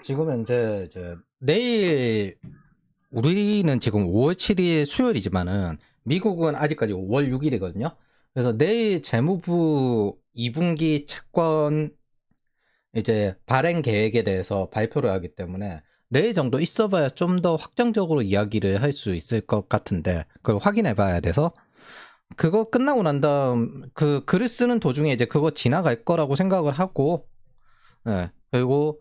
지금 현재 이제 내일 우리는 지금 5월 7일 수요일이지만은 미국은 아직까지 5월 6일이거든요. 그래서 내일 재무부 2분기 채권 이제 발행 계획에 대해서 발표를 하기 때문에 내일 정도 있어봐야 좀 더 확정적으로 이야기를 할 수 있을 것 같은데 그걸 확인해 봐야 돼서 그거 끝나고 난 다음 그 글을 쓰는 도중에 이제 그거 지나갈 거라고 생각을 하고 예, 그리고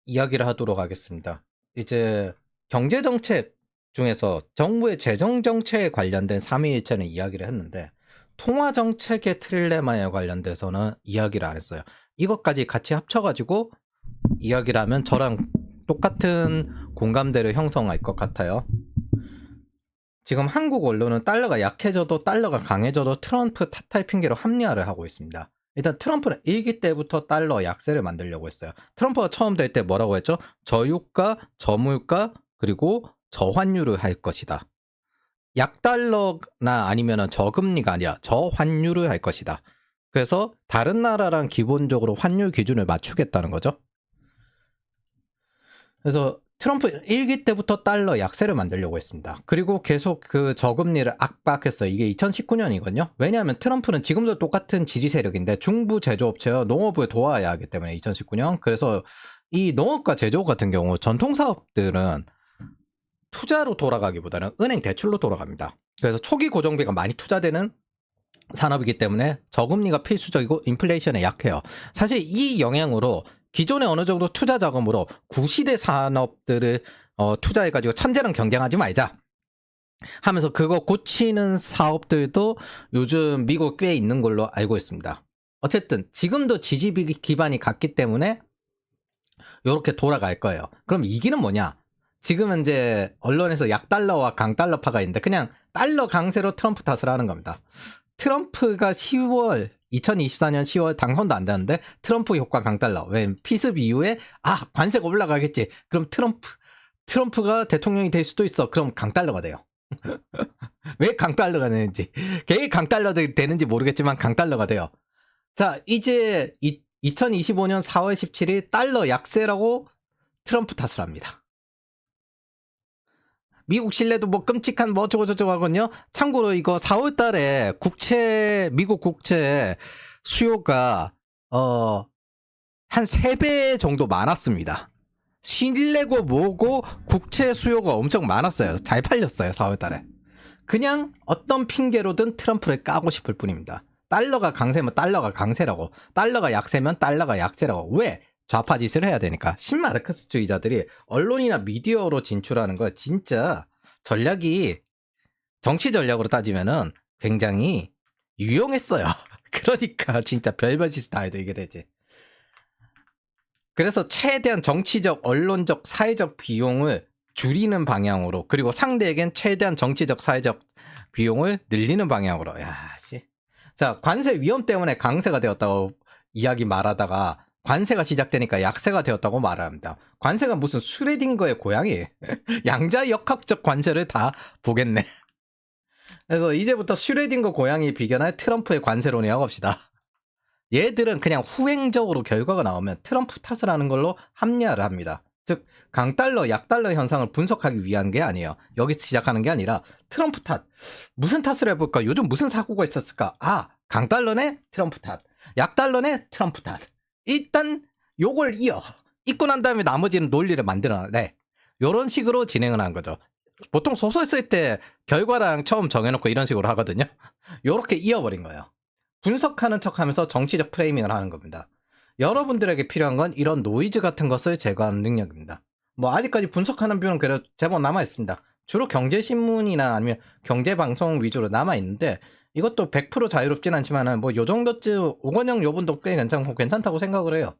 이야기를 하도록 하겠습니다. 이제 경제정책 중에서 정부의 재정정책에 관련된 삼위일체는 이야기를 했는데 통화정책의 트릴레마에 관련돼서는 이야기를 안 했어요. 이것까지 같이 합쳐가지고 이야기를 하면 저랑 똑같은 공감대를 형성할 것 같아요. 지금 한국 언론은 달러가 약해져도 달러가 강해져도 트럼프 탓할 핑계로 합리화를 하고 있습니다. 일단 트럼프는 일기 때부터 달러 약세를 만들려고 했어요. 트럼프가 처음 될 때 뭐라고 했죠? 저유가, 저물가, 그리고 저환율을 할 것이다. 약달러나 아니면 저금리가 아니라 저환율을 할 것이다. 그래서 다른 나라랑 기본적으로 환율 기준을 맞추겠다는 거죠. 그래서 트럼프 일기 때부터 달러 약세를 만들려고 했습니다. 그리고 계속 그 저금리를 압박했어요. 이게 2019년이거든요. 왜냐하면 트럼프는 지금도 똑같은 지지 세력인데 중부 제조업체와 농업을 도와야 하기 때문에 2019년. 그래서 이 농업과 제조업 같은 경우 전통 사업들은 투자로 돌아가기보다는 은행 대출로 돌아갑니다. 그래서 초기 고정비가 많이 투자되는 산업이기 때문에 저금리가 필수적이고 인플레이션에 약해요. 사실 이 영향으로 기존에 어느 정도 투자 자금으로 구시대 산업들을 투자해가지고 천재랑 경쟁하지 말자 하면서 그거 고치는 사업들도 요즘 미국 꽤 있는 걸로 알고 있습니다. 어쨌든 지금도 지지 기반이 같기 때문에 이렇게 돌아갈 거예요. 그럼 이기는 뭐냐? 지금 이제 언론에서 약달러와 강달러파가 있는데 그냥 달러 강세로 트럼프 탓을 하는 겁니다. 트럼프가 2024년 10월 당선도 안 되는데 트럼프 효과 강달러. 왜 피습 이후에 관세가 올라가겠지. 그럼 트럼프가 대통령이 될 수도 있어. 그럼 강달러가 돼요. 왜 강달러가 되는지. 걔 강달러 되는지 모르겠지만 강달러가 돼요. 자, 이제 2025년 4월 17일 달러 약세라고 트럼프 탓을 합니다. 미국 신뢰도 뭐 끔찍한 뭐 어쩌고저쩌고 하거든요. 참고로 이거 4월 달에 미국 국채 수요가, 한 3배 정도 많았습니다. 신뢰고 뭐고 국채 수요가 엄청 많았어요. 잘 팔렸어요, 4월 달에. 그냥 어떤 핑계로든 트럼프를 까고 싶을 뿐입니다. 달러가 강세면 달러가 강세라고, 달러가 약세면 달러가 약세라고. 왜? 좌파 짓을 해야 되니까. 신마르크스주의자들이 언론이나 미디어로 진출하는 거 진짜 전략이 정치 전략으로 따지면은 굉장히 유용했어요. 그러니까 진짜 별별 짓 다 해도 이게 되지. 그래서 최대한 정치적, 언론적, 사회적 비용을 줄이는 방향으로, 그리고 상대에겐 최대한 정치적, 사회적 비용을 늘리는 방향으로. 야, 씨. 자, 관세 위험 때문에 강세가 되었다고 이야기 말하다가 관세가 시작되니까 약세가 되었다고 말합니다. 관세가 무슨 슈레딩거의 고양이? 양자 역학적 관세를 다 보겠네. 그래서 이제부터 슈레딩거 고양이 비견할 트럼프의 관세론에 해봅시다. 얘들은 그냥 후행적으로 결과가 나오면 트럼프 탓을 하는 걸로 합리화를 합니다. 즉 강달러, 약달러 현상을 분석하기 위한 게 아니에요. 여기서 시작하는 게 아니라 트럼프 탓. 무슨 탓을 해볼까? 요즘 무슨 사고가 있었을까? 강달러네? 트럼프 탓. 약달러네? 트럼프 탓. 일단 요걸 잊고 난 다음에 나머지는 논리를 만들어내. 요런 식으로 진행을 한 거죠. 보통 소설 쓸 때 결과랑 처음 정해놓고 이런 식으로 하거든요. 요렇게 이어버린 거예요. 분석하는 척하면서 정치적 프레이밍을 하는 겁니다. 여러분들에게 필요한 건 이런 노이즈 같은 것을 제거하는 능력입니다. 뭐 아직까지 분석하는 뷰는 그래도 제법 남아 있습니다. 주로 경제신문이나 아니면 경제방송 위주로 남아 있는데 이것도 100% 자유롭진 않지만은 뭐 요 정도쯤 오건영 요분도 꽤 괜찮다고 생각을 해요.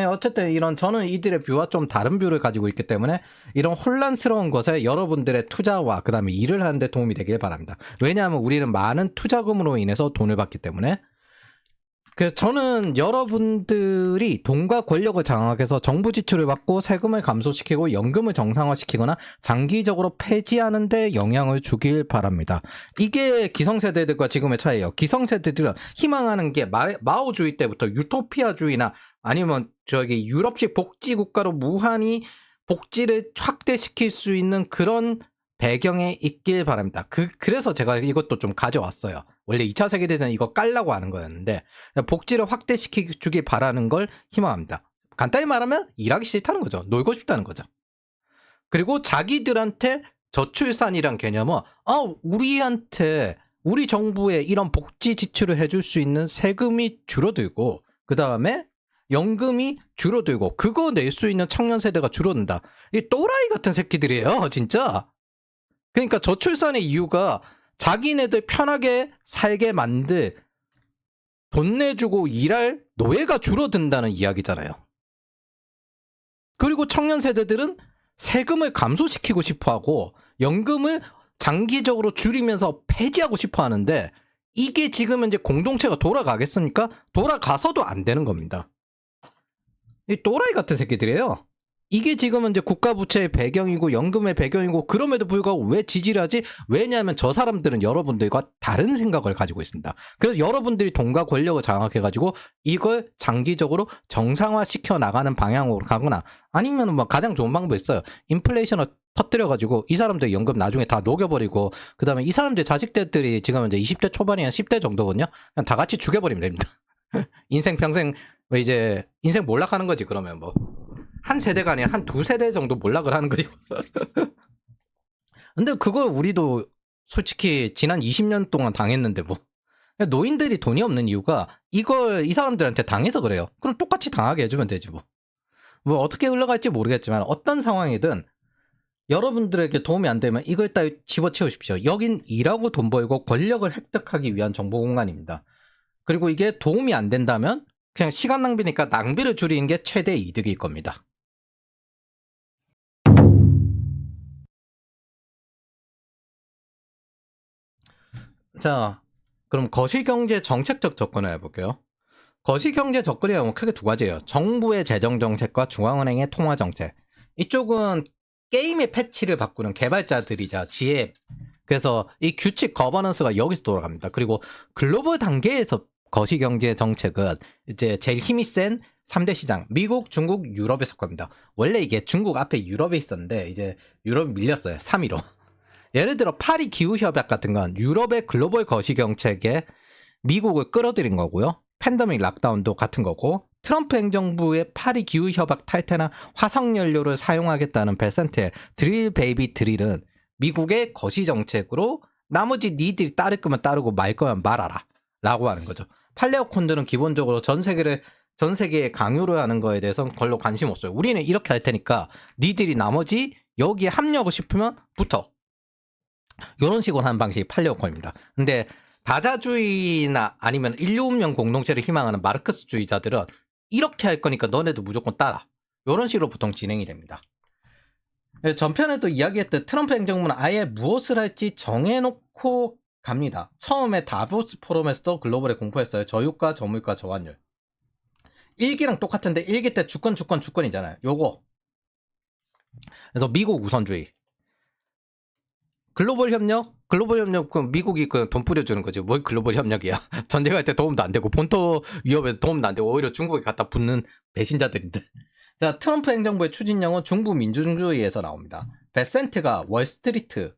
어쨌든 저는 이들의 뷰와 좀 다른 뷰를 가지고 있기 때문에 이런 혼란스러운 것에 여러분들의 투자와 그 다음에 일을 하는데 도움이 되길 바랍니다. 왜냐하면 우리는 많은 투자금으로 인해서 돈을 받기 때문에. 그래서 저는 여러분들이 돈과 권력을 장악해서 정부 지출을 받고 세금을 감소시키고 연금을 정상화시키거나 장기적으로 폐지하는 데 영향을 주길 바랍니다. 이게 기성세대들과 지금의 차이예요. 기성세대들은 희망하는 게 마오주의 때부터 유토피아주의나 아니면 저기 유럽식 복지국가로 무한히 복지를 확대시킬 수 있는 그런 배경에 있길 바랍니다. 그래서 제가 이것도 좀 가져왔어요. 원래 2차 세계대전 이거 깔라고 하는 거였는데 복지를 확대시켜주길 바라는 걸 희망합니다. 간단히 말하면 일하기 싫다는 거죠. 놀고 싶다는 거죠. 그리고 자기들한테 저출산이란 개념은 우리한테 우리 정부에 이런 복지 지출을 해줄 수 있는 세금이 줄어들고 그 다음에 연금이 줄어들고 그거 낼 수 있는 청년 세대가 줄어든다. 이 또라이 같은 새끼들이에요, 진짜. 그러니까 저출산의 이유가 자기네들 편하게 살게 만들 돈 내주고 일할 노예가 줄어든다는 이야기잖아요. 그리고 청년 세대들은 세금을 감소시키고 싶어하고 연금을 장기적으로 줄이면서 폐지하고 싶어 하는데 이게 지금 이제 공동체가 돌아가겠습니까? 돌아가서도 안 되는 겁니다. 이 또라이 같은 새끼들이에요. 이게 지금은 이제 국가 부채의 배경이고 연금의 배경이고 그럼에도 불구하고 왜 지지를 하지? 왜냐하면 저 사람들은 여러분들과 다른 생각을 가지고 있습니다. 그래서 여러분들이 돈과 권력을 장악해가지고 이걸 장기적으로 정상화시켜 나가는 방향으로 가거나 아니면 뭐 가장 좋은 방법이 있어요. 인플레이션을 터뜨려가지고 이 사람들 연금 나중에 다 녹여버리고 그 다음에 이 사람들 자식들이 지금 이제 20대 초반이나 10대 정도거든요. 그냥 다 같이 죽여버리면 됩니다. 인생 평생 이제 인생 몰락하는 거지. 그러면 뭐 한 세대가 아니라 한 두 세대 정도 몰락을 하는 거죠. 근데 그걸 우리도 솔직히 지난 20년 동안 당했는데 뭐 노인들이 돈이 없는 이유가 이걸 이 사람들한테 당해서 그래요. 그럼 똑같이 당하게 해주면 되지 뭐. 뭐 어떻게 흘러갈지 모르겠지만 어떤 상황이든 여러분들에게 도움이 안 되면 이걸 따위 집어치우십시오. 여긴 일하고 돈 벌고 권력을 획득하기 위한 정보 공간입니다. 그리고 이게 도움이 안 된다면 그냥 시간 낭비니까 낭비를 줄이는 게 최대 이득일 겁니다. 자, 그럼 거시경제 정책적 접근을 해볼게요. 거시경제 접근이라면 크게 두 가지예요. 정부의 재정정책과 중앙은행의 통화정책. 이쪽은 게임의 패치를 바꾸는 개발자들이자 지혜. 그래서 이 규칙 거버넌스가 여기서 돌아갑니다. 그리고 글로벌 단계에서 거시경제 정책은 이제 제일 힘이 센 3대 시장, 미국, 중국, 유럽에 속합니다. 원래 이게 중국 앞에 유럽에 있었는데 이제 유럽이 밀렸어요. 3위로. 예를 들어 파리 기후협약 같은 건 유럽의 글로벌 거시경책에 미국을 끌어들인 거고요. 팬데믹 락다운도 같은 거고 트럼프 행정부의 파리 기후협약 탈퇴나 화석연료를 사용하겠다는 베센트의 드릴 베이비 드릴은 미국의 거시정책으로 나머지 니들이 따를 거면 따르고 말 거면 말아라 라고 하는 거죠. 팔레오콘들은 기본적으로 전 세계에 강요를 하는 거에 대해서는 별로 관심 없어요. 우리는 이렇게 할 테니까 니들이 나머지 여기에 합류하고 싶으면 붙어. 이런 식으로 하는 방식이 팔레오콘입니다. 근데 다자주의나 아니면 인류 운명 공동체를 희망하는 마르크스주의자들은 이렇게 할 거니까 너네도 무조건 따라. 이런 식으로 보통 진행이 됩니다. 전편에도 이야기했듯 트럼프 행정부는 아예 무엇을 할지 정해놓고 갑니다. 처음에 다보스 포럼에서도 글로벌에 공포했어요. 저유가, 저물가, 저환율. 1기랑 똑같은데 1기 때 주권이잖아요. 요거. 그래서 미국 우선주의. 글로벌 협력, 미국이 돈 뿌려주는 거지. 뭘 글로벌 협력이야. 전쟁할 때 도움도 안 되고, 본토 위협에도 도움도 안 되고, 오히려 중국에 갖다 붙는 배신자들인데. 자, 트럼프 행정부의 추진령은 중부 민주주의에서 나옵니다. 베센트가 월스트리트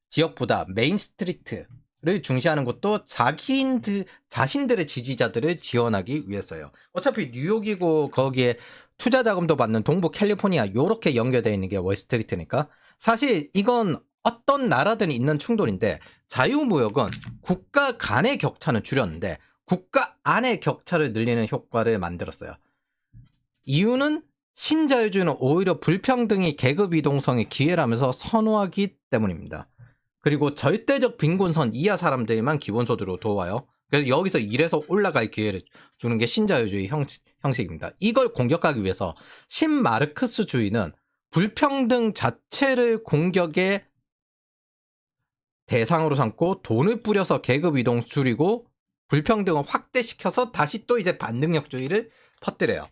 지역보다 메인스트리트를 중시하는 것도 자신들의 지지자들을 지원하기 위해서요. 어차피 뉴욕이고 거기에 투자 자금도 받는 동부 캘리포니아 요렇게 연결되어 있는 게 월스트리트니까 사실 이건 어떤 나라들이 있는 충돌인데 자유무역은 국가 간의 격차는 줄였는데 국가 안의 격차를 늘리는 효과를 만들었어요. 이유는 신자유주의는 오히려 불평등이 계급 이동성의 기회라면서 선호하기 때문입니다. 그리고 절대적 빈곤선 이하 사람들만 기본소득으로 도와요. 그래서 여기서 일해서 올라갈 기회를 주는 게 신자유주의 형식입니다. 이걸 공격하기 위해서 신마르크스주의는 불평등 자체를 공격의 대상으로 삼고 돈을 뿌려서 계급 이동 줄이고 불평등을 확대시켜서 다시 또 이제 반능력주의를 퍼뜨려요.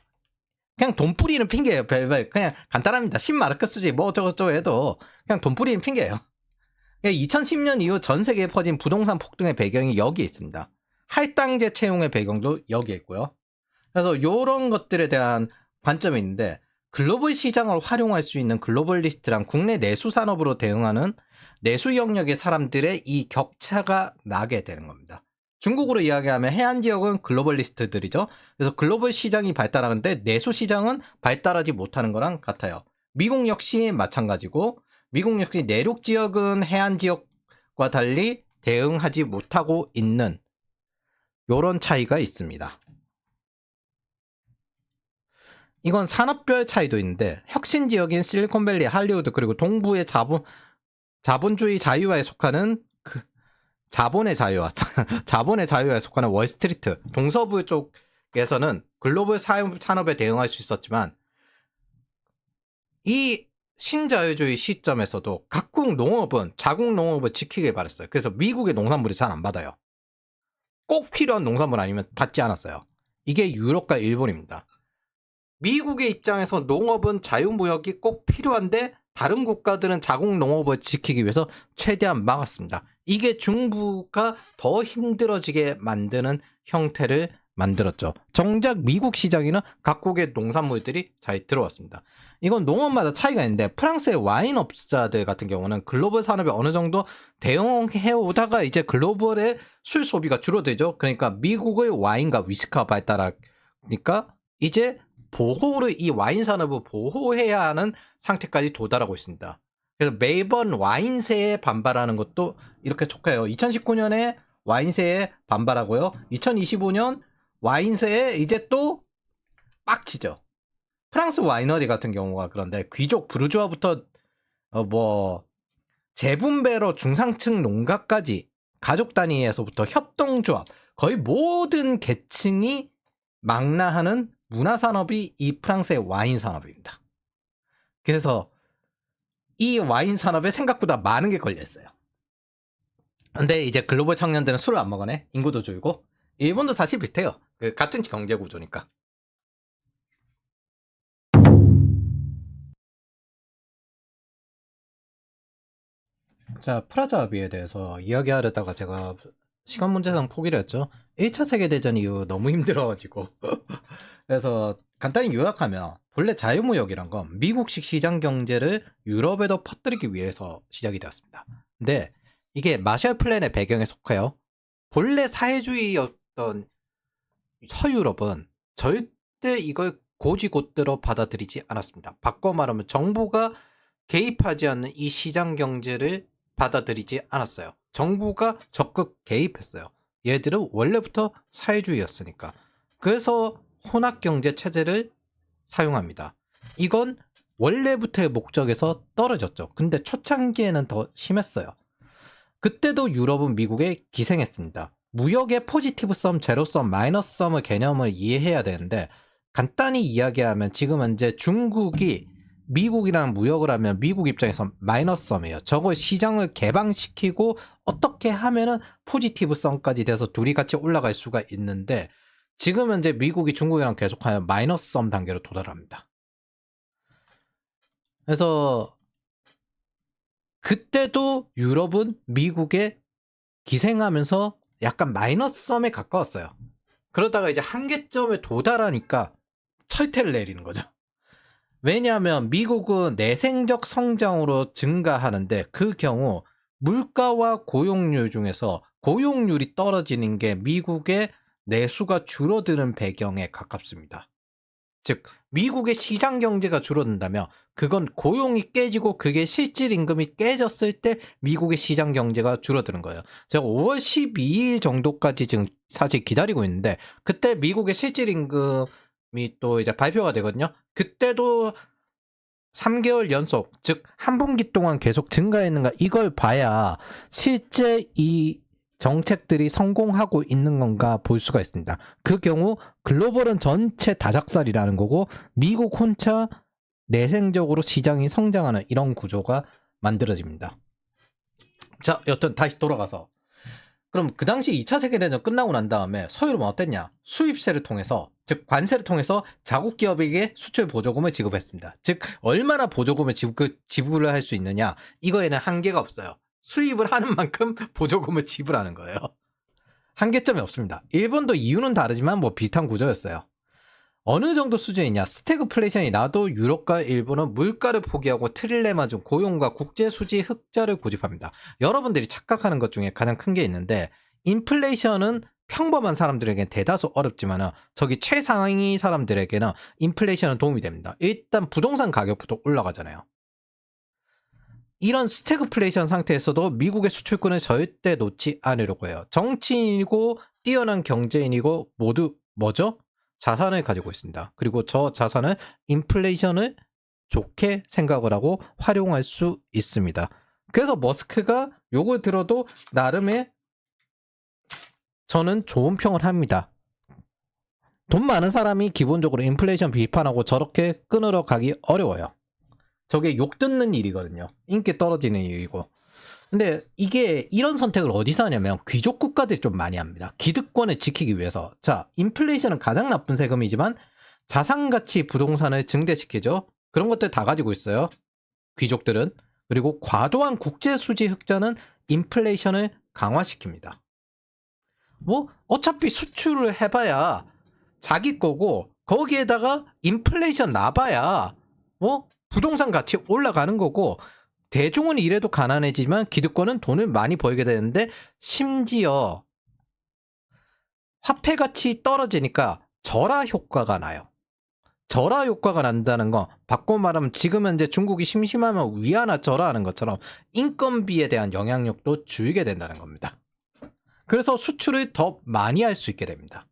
그냥 돈 뿌리는 핑계예요. 그냥 간단합니다. 10마르크스지 뭐 어쩌고저쩌고 해도 그냥 돈 뿌리는 핑계예요. 2010년 이후 전 세계에 퍼진 부동산 폭등의 배경이 여기에 있습니다. 할당제 채용의 배경도 여기에 있고요. 그래서 이런 것들에 대한 관점이 있는데, 글로벌 시장을 활용할 수 있는 글로벌리스트랑 국내 내수 산업으로 대응하는 내수 영역의 사람들의 이 격차가 나게 되는 겁니다. 중국으로 이야기하면 해안 지역은 글로벌리스트들이죠. 그래서 글로벌 시장이 발달하는데 내수 시장은 발달하지 못하는 거랑 같아요. 미국 역시 마찬가지고, 미국 역시 내륙 지역은 해안 지역과 달리 대응하지 못하고 있는 요런 차이가 있습니다. 이건 산업별 차이도 있는데, 혁신 지역인 실리콘밸리, 할리우드, 그리고 동부의 자본주의 자유화에 속하는 자본의 자유화에 속하는 월스트리트, 동서부 쪽에서는 글로벌 산업에 대응할 수 있었지만, 이 신자유주의 시점에서도 각국 농업은 자국 농업을 지키길 바랬어요. 그래서 미국의 농산물이 잘 안 받아요. 꼭 필요한 농산물 아니면 받지 않았어요. 이게 유럽과 일본입니다. 미국의 입장에서 농업은 자유무역이 꼭 필요한데 다른 국가들은 자국 농업을 지키기 위해서 최대한 막았습니다. 이게 중부가 더 힘들어지게 만드는 형태를 만들었죠. 정작 미국 시장에는 각국의 농산물들이 잘 들어왔습니다. 이건 농업마다 차이가 있는데, 프랑스의 와인업자들 같은 경우는 글로벌 산업에 어느 정도 대응해오다가 이제 글로벌의 술 소비가 줄어들죠. 그러니까 미국의 와인과 위스키가 발달하니까 이제 이 와인 산업을 보호해야 하는 상태까지 도달하고 있습니다. 그래서 매번 와인세에 반발하는 것도 이렇게 촉해요. 2019년에 와인세에 반발하고요. 2025년 와인세에 이제 또 빡치죠. 프랑스 와이너리 같은 경우가 그런데 귀족 부르주아부터 재분배로 중상층 농가까지 가족 단위에서부터 협동조합, 거의 모든 계층이 망라하는 문화산업이 이 프랑스의 와인 산업입니다. 그래서 이 와인 산업에 생각보다 많은 게 걸려있어요. 근데 이제 글로벌 청년들은 술을 안 먹어네. 인구도 줄고. 일본도 사실 비슷해요. 같은 경제 구조니까. 자, 프라자합의에 대해서 이야기하려다가 제가 시간 문제상 포기를 했죠. 1차 세계대전 이후 너무 힘들어가지고. 그래서 간단히 요약하면, 본래 자유무역이란 건 미국식 시장 경제를 유럽에도 퍼뜨리기 위해서 시작이 되었습니다. 근데 이게 마셜 플랜의 배경에 속해요. 본래 사회주의였던 서유럽은 절대 이걸 고지곳대로 받아들이지 않았습니다. 바꿔 말하면 정부가 개입하지 않는 이 시장 경제를 받아들이지 않았어요. 정부가 적극 개입했어요. 얘들은 원래부터 사회주의였으니까. 그래서 혼합경제 체제를 사용합니다. 이건 원래부터의 목적에서 떨어졌죠. 근데 초창기에는 더 심했어요. 그때도 유럽은 미국에 기생했습니다. 무역의 포지티브 썸, 제로 썸, 마이너스 썸의 개념을 이해해야 되는데, 간단히 이야기하면 지금 현재 중국이 미국이랑 무역을 하면 미국 입장에서 마이너스 썸이에요. 저걸 시장을 개방시키고 어떻게 하면은 포지티브 썸까지 돼서 둘이 같이 올라갈 수가 있는데, 지금 현재 미국이 중국이랑 계속하면 마이너스 썸 단계로 도달합니다. 그래서 그때도 유럽은 미국에 기생하면서 약간 마이너스 썸에 가까웠어요. 그러다가 이제 한계점에 도달하니까 철퇴를 내리는 거죠. 왜냐하면 미국은 내생적 성장으로 증가하는데, 그 경우 물가와 고용률 중에서 고용률이 떨어지는 게 미국의 내수가 줄어드는 배경에 가깝습니다. 즉, 미국의 시장 경제가 줄어든다면 그건 고용이 깨지고 그게 실질 임금이 깨졌을 때 미국의 시장 경제가 줄어드는 거예요. 제가 5월 12일 정도까지 지금 사실 기다리고 있는데, 그때 미국의 실질 임금이 또 이제 발표가 되거든요. 그때도 3개월 연속, 즉 한 분기 동안 계속 증가했는가, 이걸 봐야 실제 이 정책들이 성공하고 있는 건가 볼 수가 있습니다. 그 경우 글로벌은 전체 다작살이라는 거고, 미국 혼자 내생적으로 시장이 성장하는 이런 구조가 만들어집니다. 자, 여튼 다시 돌아가서 그럼 그 당시 2차 세계대전 끝나고 난 다음에 서유럽은 어땠냐? 수입세를 통해서, 즉 관세를 통해서 자국 기업에게 수출 보조금을 지급했습니다. 즉 얼마나 보조금을 지불을 할 수 있느냐? 이거에는 한계가 없어요. 수입을 하는 만큼 보조금을 지불하는 거예요. 한계점이 없습니다. 일본도 이유는 다르지만 뭐 비슷한 구조였어요. 어느 정도 수준이냐? 스태그플레이션이 나도 유럽과 일본은 물가를 포기하고 틀에 맞은 고용과 국제 수지 흑자를 고집합니다. 여러분들이 착각하는 것 중에 가장 큰 게 있는데, 인플레이션은 평범한 사람들에게는 대다수 어렵지만 저기 최상위 사람들에게는 인플레이션은 도움이 됩니다. 일단 부동산 가격부터 올라가잖아요. 이런 스태그플레이션 상태에서도 미국의 수출권을 절대 놓지 않으려고 해요. 정치인이고 뛰어난 경제인이고 모두 뭐죠? 자산을 가지고 있습니다. 그리고 저 자산을 인플레이션을 좋게 생각을 하고 활용할 수 있습니다. 그래서 머스크가 요걸 들어도 나름의 저는 좋은 평을 합니다. 돈 많은 사람이 기본적으로 인플레이션 비판하고 저렇게 끊으러 가기 어려워요. 저게 욕 듣는 일이거든요. 인기 떨어지는 일이고. 근데 이게 이런 선택을 어디서 하냐면 귀족 국가들이 좀 많이 합니다. 기득권을 지키기 위해서. 자, 인플레이션은 가장 나쁜 세금이지만 자산가치 부동산을 증대시키죠. 그런 것들 다 가지고 있어요. 귀족들은. 그리고 과도한 국제수지 흑자는 인플레이션을 강화시킵니다. 뭐 어차피 수출을 해봐야 자기 거고 거기에다가 인플레이션 나봐야 뭐 부동산 가치 올라가는 거고, 대중은 이래도 가난해지만 기득권은 돈을 많이 벌게 되는데 심지어 화폐 가치 떨어지니까 절하 효과가 나요. 절하 효과가 난다는 거 바꿔 말하면 지금 현재 중국이 심심하면 위안화 절하하는 것처럼 인건비에 대한 영향력도 줄이게 된다는 겁니다. 그래서 수출을 더 많이 할 수 있게 됩니다.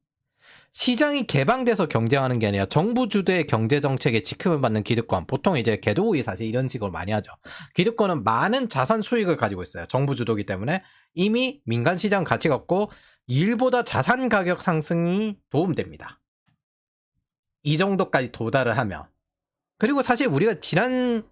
시장이 개방돼서 경쟁하는 게 아니라 정부 주도의 경제 정책에 지킴을 받는 기득권, 보통 이제 개도국이 사실 이런 식으로 많이 하죠. 기득권은 많은 자산 수익을 가지고 있어요. 정부 주도기 때문에 이미 민간 시장 가치가 없고 일보다 자산 가격 상승이 도움됩니다. 이 정도까지 도달을 하면. 그리고 사실 우리가 지난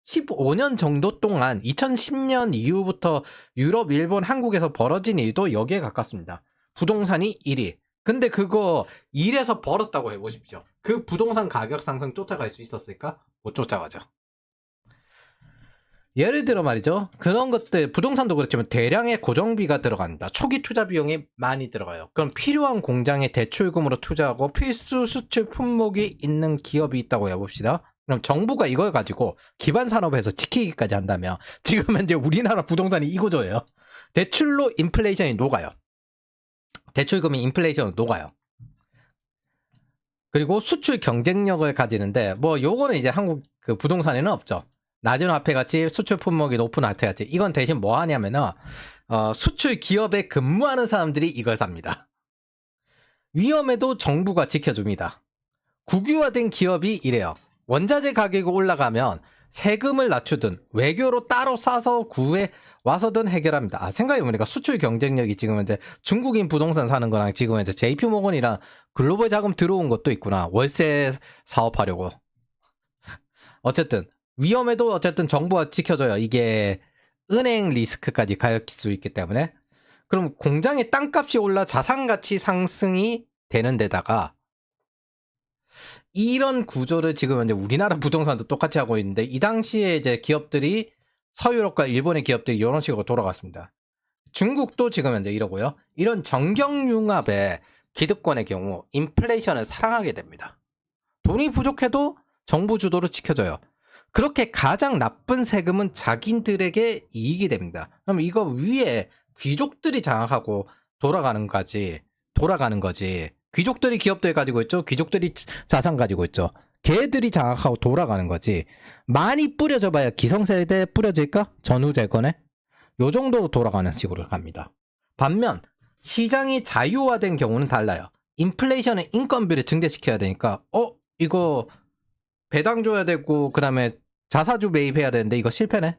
15년 정도 동안 2010년 이후부터 유럽, 일본, 한국에서 벌어진 일도 여기에 가깝습니다. 부동산이 1위. 근데 그거 일에서 벌었다고 해보십시오. 그 부동산 가격 상승 쫓아갈 수 있었을까? 못 쫓아가죠. 예를 들어 말이죠. 그런 것들, 부동산도 그렇지만 대량의 고정비가 들어갑니다. 초기 투자 비용이 많이 들어가요. 그럼 필요한 공장에 대출금으로 투자하고 필수 수출 품목이 있는 기업이 있다고 해봅시다. 그럼 정부가 이걸 가지고 기반 산업에서 지키기까지 한다면 지금 현재 우리나라 부동산이 이 구조예요. 대출로 인플레이션이 녹아요. 대출금이 인플레이션으로 녹아요. 그리고 수출 경쟁력을 가지는데 뭐 요거는 이제 한국 그 부동산에는 없죠. 낮은 화폐 가치, 수출 품목이 높은 화폐 가치. 이건 대신 뭐 하냐면은 수출 기업에 근무하는 사람들이 이걸 삽니다. 위험에도 정부가 지켜줍니다. 국유화된 기업이 이래요. 원자재 가격이 올라가면 세금을 낮추든 외교로 따로 싸서 구해 와서든 해결합니다. 아, 생각해보니까 수출 경쟁력이 지금 이제 중국인 부동산 사는 거랑 지금 이제 JP모건이랑 글로벌 자금 들어온 것도 있구나. 월세 사업하려고. 어쨌든 위험에도 어쨌든 정부가 지켜줘요. 이게 은행 리스크까지 가릴 수 있기 때문에. 그럼 공장의 땅값이 올라 자산가치 상승이 되는 데다가 이런 구조를 지금 이제 우리나라 부동산도 똑같이 하고 있는데, 이 당시에 이제 기업들이 서유럽과 일본의 기업들이 이런 식으로 돌아갔습니다. 중국도 지금 현재 이러고요. 이런 정경융합의 기득권의 경우 인플레이션을 사랑하게 됩니다. 돈이 부족해도 정부 주도로 지켜져요. 그렇게 가장 나쁜 세금은 자기들에게 이익이 됩니다. 그럼 이거 위에 귀족들이 장악하고 돌아가는 거지. 귀족들이 기업들 가지고 있죠. 귀족들이 자산 가지고 있죠. 걔들이 장악하고 돌아가는 거지. 많이 뿌려져 봐야 기성세대에 뿌려질까? 전후재건에? 요 정도로 돌아가는 식으로 갑니다. 반면 시장이 자유화된 경우는 달라요. 인플레이션은 인건비를 증대시켜야 되니까 이거 배당 줘야 되고 그다음에 자사주 매입해야 되는데 이거 실패네?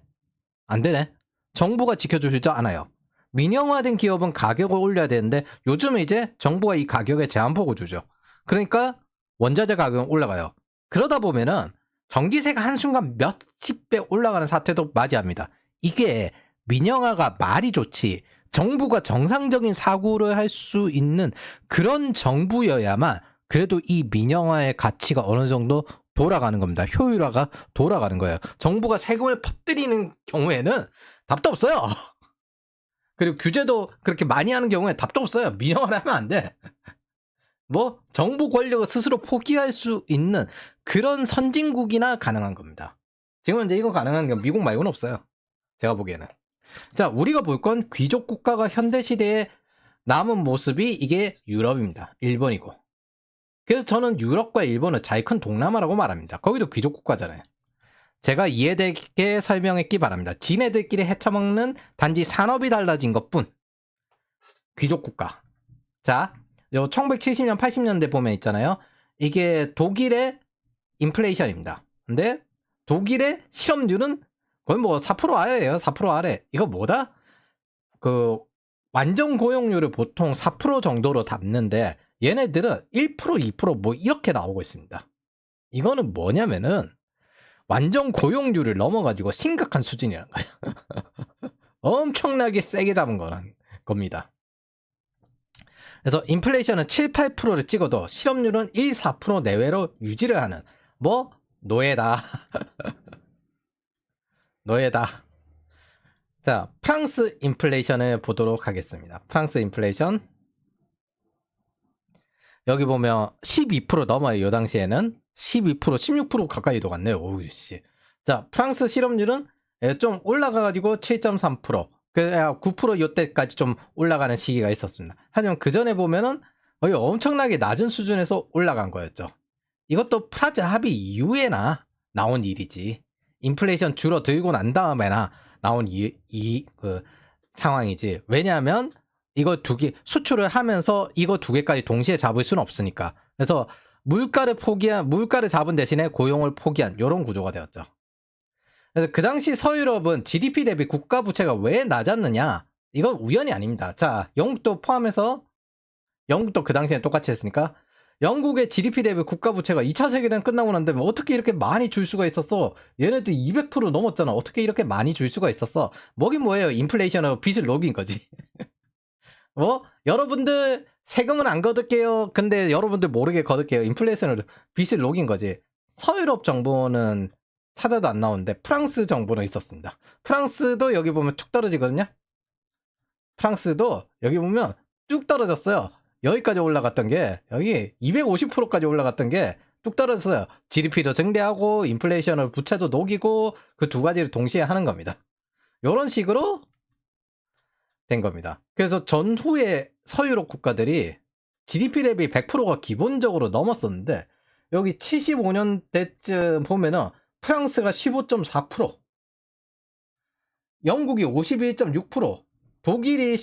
안 되네? 정부가 지켜주지도 않아요. 민영화된 기업은 가격을 올려야 되는데 요즘은 이제 정부가 이 가격에 제한폭을 주죠. 그러니까 원자재 가격은 올라가요. 그러다 보면은 전기세가 한순간 몇십 배 올라가는 사태도 맞이합니다. 이게 민영화가 말이 좋지 정부가 정상적인 사고를 할 수 있는 그런 정부여야만 그래도 이 민영화의 가치가 어느 정도 돌아가는 겁니다. 효율화가 돌아가는 거예요. 정부가 세금을 퍼뜨리는 경우에는 답도 없어요. 그리고 규제도 그렇게 많이 하는 경우에 답도 없어요. 민영화를 하면 안 돼. 뭐 정부 권력을 스스로 포기할 수 있는 그런 선진국이나 가능한 겁니다. 지금 현재 이거 가능한 게 미국 말고는 없어요. 제가 보기에는. 자, 우리가 볼 건 귀족 국가가 현대 시대에 남은 모습이 이게 유럽입니다. 일본이고. 그래서 저는 유럽과 일본을 잘 큰 동남아라고 말합니다. 거기도 귀족 국가잖아요. 제가 이해되게 설명했기 바랍니다. 지네들끼리 헤쳐먹는 단지 산업이 달라진 것뿐. 귀족 국가. 자, 요 1970년, 80년대 보면 있잖아요. 이게 독일의 인플레이션입니다. 근데 독일의 실업률은 거의 뭐 4% 아래예요. 4% 아래. 이거 뭐다? 그 완전 고용률을 보통 4% 정도로 잡는데 얘네들은 1%, 2%뭐 이렇게 나오고 있습니다. 이거는 뭐냐면은 완전 고용률을 넘어가지고 심각한 수준이라는 거예요. 엄청나게 세게 잡은 겁니다. 그래서 인플레이션은 7, 8%를 찍어도 실업률은 1, 4% 내외로 유지를 하는 뭐 노예다. 노예다. 자, 프랑스 인플레이션을 보도록 하겠습니다. 프랑스 인플레이션. 여기 보면 12% 넘어요. 이 당시에는 12%, 16% 가까이도 갔네요. 오우씨. 자, 프랑스 실업률은 좀 올라가가지고 7.3%. 9% 이때까지 좀 올라가는 시기가 있었습니다. 하지만 그 전에 보면은 거의 엄청나게 낮은 수준에서 올라간 거였죠. 이것도 프라자 합의 이후에나 나온 일이지. 인플레이션 줄어들고 난 다음에나 나온 그 상황이지. 왜냐하면 이거 두 개 수출을 하면서 이거 두 개까지 동시에 잡을 수는 없으니까. 그래서 물가를 잡은 대신에 고용을 포기한 이런 구조가 되었죠. 그래서 그 당시 서유럽은 GDP 대비 국가 부채가 왜 낮았느냐? 이건 우연이 아닙니다. 자, 영국도 포함해서 영국도 그 당시에 똑같이 했으니까 영국의 GDP 대비 국가 부채가 2차 세계대전 끝나고 난 다음에 어떻게 이렇게 많이 줄 수가 있었어? 얘네들 200% 넘었잖아. 어떻게 이렇게 많이 줄 수가 있었어? 뭐긴 뭐예요? 인플레이션으로 빚을 녹인 거지. 뭐 여러분들 세금은 안 거둘게요. 근데 여러분들 모르게 거둘게요. 인플레이션으로 빚을 녹인 거지. 서유럽 정부는 찾아도 안 나오는데 프랑스 정부는 있었습니다. 프랑스도 여기 보면 툭 떨어지거든요. 프랑스도 여기 보면 쭉 떨어졌어요. 여기까지 올라갔던 게 여기 250%까지 올라갔던 게 뚝 떨어졌어요. GDP도 증대하고 인플레이션을 부채도 녹이고 그 두 가지를 동시에 하는 겁니다. 이런 식으로 된 겁니다. 그래서 전후의 서유럽 국가들이 GDP 대비 100%가 기본적으로 넘었었는데 여기 75년대쯤 보면은 프랑스가 15.4%, 영국이 51.6%, 독일이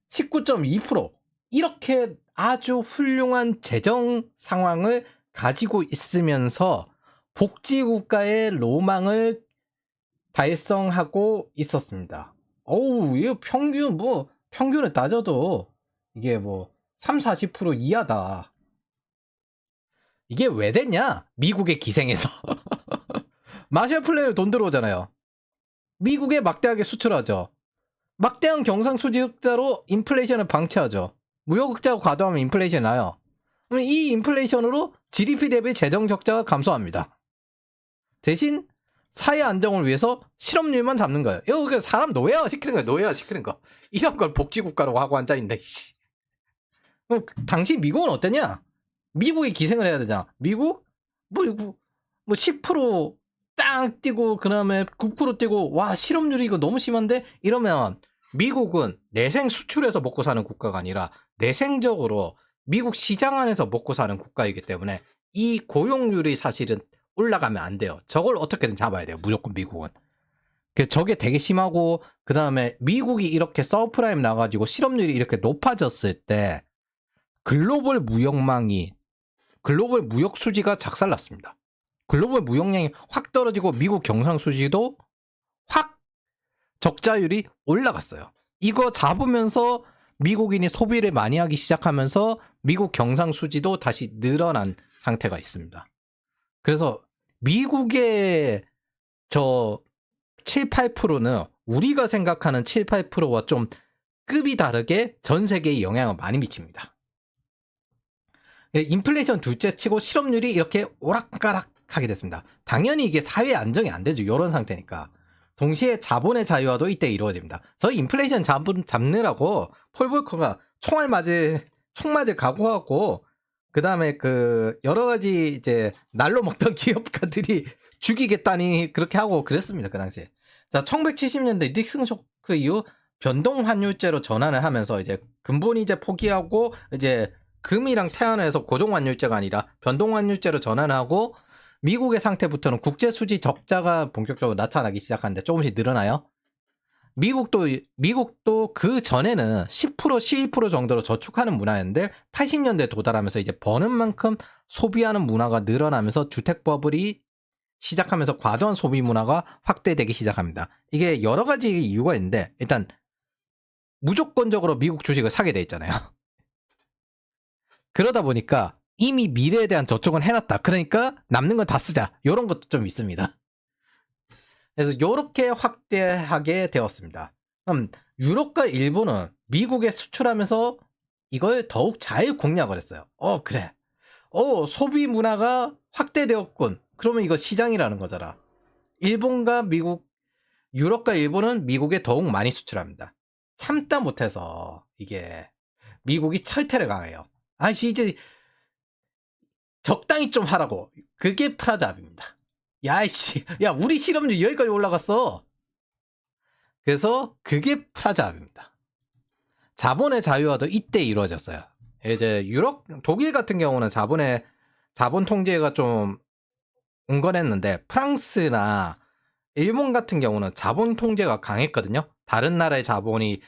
19.2% 이렇게 아주 훌륭한 재정 상황을 가지고 있으면서 복지국가의 로망을 달성하고 있었습니다. 어우, 이거 평균을 따져도 이게 뭐 3, 40% 이하다. 이게 왜 됐냐? 미국의 기생에서. 마셜 플랜으로 돈 들어오잖아요. 미국에 막대하게 수출하죠. 막대한 경상수지 흑자로 인플레이션을 방치하죠. 무역흑자가 과도하면 인플레이션이 나요. 그럼 이 인플레이션으로 GDP 대비 재정 적자가 감소합니다. 대신 사회 안정을 위해서 실업률만 잡는 거예요. 이거 사람 노예화 시키는 거예요. 노예화 시키는 거. 이런 걸 복지국가라고 하고 앉아있는데. 그럼 당시 미국은 어땠냐? 미국이 기생을 해야 되잖아. 미국? 뭐 10%땅 뛰고 그 다음에 9% 뛰고 와 실업률이 이거 너무 심한데? 이러면 미국은 내생 수출해서 먹고 사는 국가가 아니라 내생적으로 미국 시장 안에서 먹고 사는 국가이기 때문에 이 고용률이 사실은 올라가면 안 돼요. 저걸 어떻게든 잡아야 돼요. 무조건 미국은. 저게 되게 심하고 그 다음에 미국이 이렇게 서프라임 나가지고 실업률이 이렇게 높아졌을 때 글로벌 무역 수지가 작살났습니다. 글로벌 무역량이 확 떨어지고 미국 경상 수지도 확 적자율이 올라갔어요. 이거 잡으면서 미국인이 소비를 많이 하기 시작하면서 미국 경상 수지도 다시 늘어난 상태가 있습니다. 그래서 미국의 저 7, 8%는 우리가 생각하는 7, 8%와 좀 급이 다르게 전 세계에 영향을 많이 미칩니다. 인플레이션 둘째 치고 실업률이 이렇게 오락가락하게 됐습니다. 당연히 이게 사회 안정이 안 되죠. 이런 상태니까. 동시에 자본의 자유화도 이때 이루어집니다. 저희 인플레이션 잡느라고 폴 볼커가 총 맞을 각오하고 그 다음에 그 여러 가지 이제 날로 먹던 기업가들이 죽이겠다니 그렇게 하고 그랬습니다. 그 당시에. 자, 1970년대 닉슨 쇼크 이후 변동 환율제로 전환을 하면서 이제 근본 이제 포기하고 이제 금이랑 태안에서 고정 환율제가 아니라 변동 환율제로 전환하고 미국의 상태부터는 국제 수지 적자가 본격적으로 나타나기 시작하는데 조금씩 늘어나요. 미국도 그 전에는 10% 12% 정도로 저축하는 문화였는데 80년대에 도달하면서 이제 버는 만큼 소비하는 문화가 늘어나면서 주택 버블이 시작하면서 과도한 소비 문화가 확대되기 시작합니다. 이게 여러 가지 이유가 있는데 일단 무조건적으로 미국 주식을 사게 돼 있잖아요. 그러다 보니까 이미 미래에 대한 저축은 해놨다. 그러니까 남는 건 다 쓰자. 이런 것도 좀 있습니다. 그래서 이렇게 확대하게 되었습니다. 그럼 유럽과 일본은 미국에 수출하면서 이걸 더욱 잘 공략을 했어요. 그래. 소비 문화가 확대되었군. 그러면 이거 시장이라는 거잖아. 유럽과 일본은 미국에 더욱 많이 수출합니다. 참다 못해서 이게 미국이 철퇴를 강해요. 이제 적당히 좀 하라고. 그게 프라자합입니다. 야, 우리 실업률 여기까지 올라갔어. 그래서 그게 프라자합입니다. 자본의 자유화도 이때 이루어졌어요. 이제 독일 같은 경우는 자본 통제가 좀 은근했는데 프랑스나 일본 같은 경우는 자본 통제가 강했거든요. 다른 나라의 자본이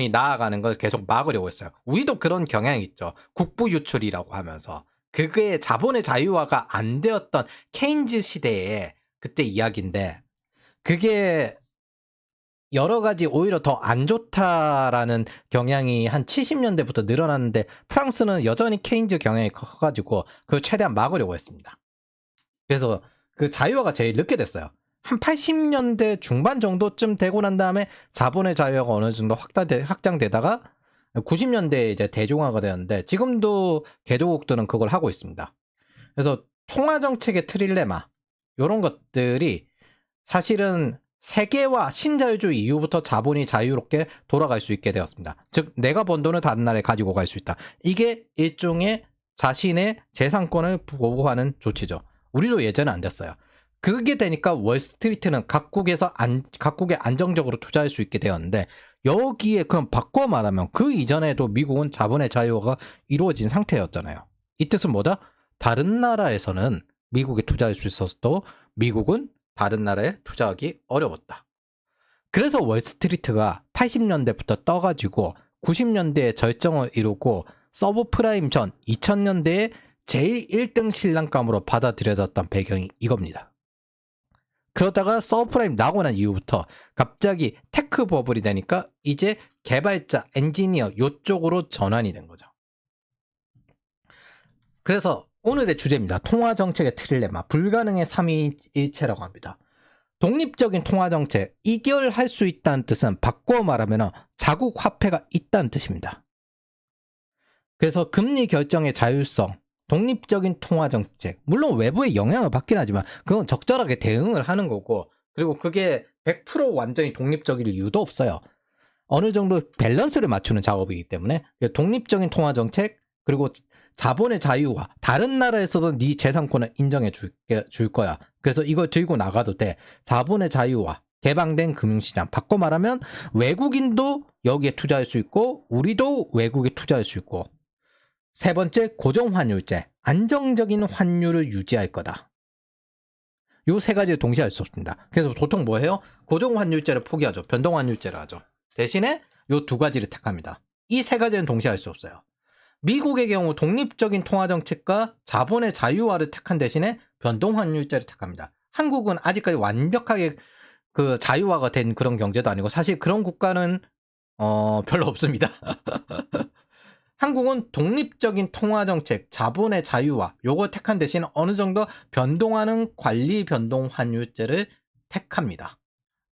나아가는 걸 계속 막으려고 했어요. 우리도 그런 경향이 있죠. 국부 유출이라고 하면서. 그게 자본의 자유화가 안 되었던 케인즈 시대에 그때 이야기인데 그게 여러 가지 오히려 더 안 좋다라는 경향이 한 70년대부터 늘어났는데 프랑스는 여전히 케인즈 경향이 커가지고 그걸 최대한 막으려고 했습니다. 그래서 그 자유화가 제일 늦게 됐어요. 한 80년대 중반 정도쯤 되고 난 다음에 자본의 자유화가 어느 정도 확장되다가 90년대에 이제 대중화가 되었는데 지금도 개도국들은 그걸 하고 있습니다. 그래서 통화정책의 트릴레마 이런 것들이 사실은 세계화 신자유주의 이후부터 자본이 자유롭게 돌아갈 수 있게 되었습니다. 즉 내가 번 돈을 다른 나라에 가지고 갈 수 있다. 이게 일종의 자신의 재산권을 보호하는 조치죠. 우리도 예전에 안 됐어요. 그게 되니까 월스트리트는 각국에 안정적으로 투자할 수 있게 되었는데 여기에 그럼 바꿔 말하면 그 이전에도 미국은 자본의 자유화가 이루어진 상태였잖아요. 이 뜻은 뭐다? 다른 나라에서는 미국에 투자할 수 있어도 미국은 다른 나라에 투자하기 어려웠다. 그래서 월스트리트가 80년대부터 떠가지고 90년대에 절정을 이루고 서브프라임 전 2000년대에 제일 1등 신랑감으로 받아들여졌던 배경이 이겁니다. 그러다가 서브프라임 나고 난 이후부터 갑자기 테크 버블이 되니까 이제 개발자, 엔지니어 요쪽으로 전환이 된 거죠. 그래서 오늘의 주제입니다. 통화정책의 트릴레마, 불가능의 삼위일체라고 합니다. 독립적인 통화정책, 이결할 수 있다는 뜻은 바꿔 말하면 자국 화폐가 있다는 뜻입니다. 그래서 금리 결정의 자율성, 독립적인 통화정책, 물론 외부의 영향을 받긴 하지만 그건 적절하게 대응을 하는 거고 그리고 그게 100% 완전히 독립적일 이유도 없어요. 어느 정도 밸런스를 맞추는 작업이기 때문에 독립적인 통화정책 그리고 자본의 자유화, 다른 나라에서도 네 재산권을 인정해 줄 거야. 그래서 이걸 들고 나가도 돼. 자본의 자유화, 개방된 금융시장. 바꿔 말하면 외국인도 여기에 투자할 수 있고 우리도 외국에 투자할 수 있고 세 번째, 고정환율제. 안정적인 환율을 유지할 거다. 요 세 가지를 동시에 할 수 없습니다. 그래서 보통 뭐 해요? 고정환율제를 포기하죠. 변동환율제를 하죠. 대신에 요 두 가지를 택합니다. 이 세 가지는 동시에 할 수 없어요. 미국의 경우 독립적인 통화정책과 자본의 자유화를 택한 대신에 변동환율제를 택합니다. 한국은 아직까지 완벽하게 그 자유화가 된 그런 경제도 아니고 사실 그런 국가는 별로 없습니다. 한국은 독립적인 통화정책, 자본의 자유화 요걸 택한 대신 어느 정도 변동하는 관리 변동 환율제를 택합니다.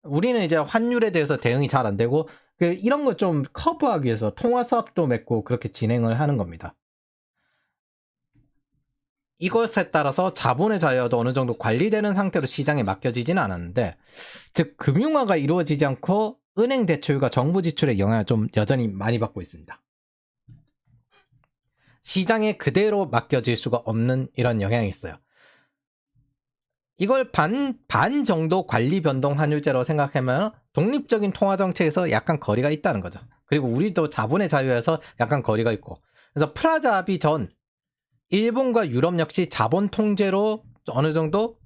우리는 이제 환율에 대해서 대응이 잘 안 되고 이런 거 좀 커버하기 위해서 통화 사업도 맺고 그렇게 진행을 하는 겁니다. 이것에 따라서 자본의 자유도 어느 정도 관리되는 상태로 시장에 맡겨지지는 않았는데, 즉 금융화가 이루어지지 않고 은행 대출과 정부 지출의 영향을 좀 여전히 많이 받고 있습니다. 시장에 그대로 맡겨질 수가 없는 이런 영향이 있어요. 이걸 반 정도 관리 변동 환율제로 생각하면 독립적인 통화 정책에서 약간 거리가 있다는 거죠. 그리고 우리도 자본의 자유에서 약간 거리가 있고, 그래서 프라자 합의 전 일본과 유럽 역시 자본 통제로 어느 정도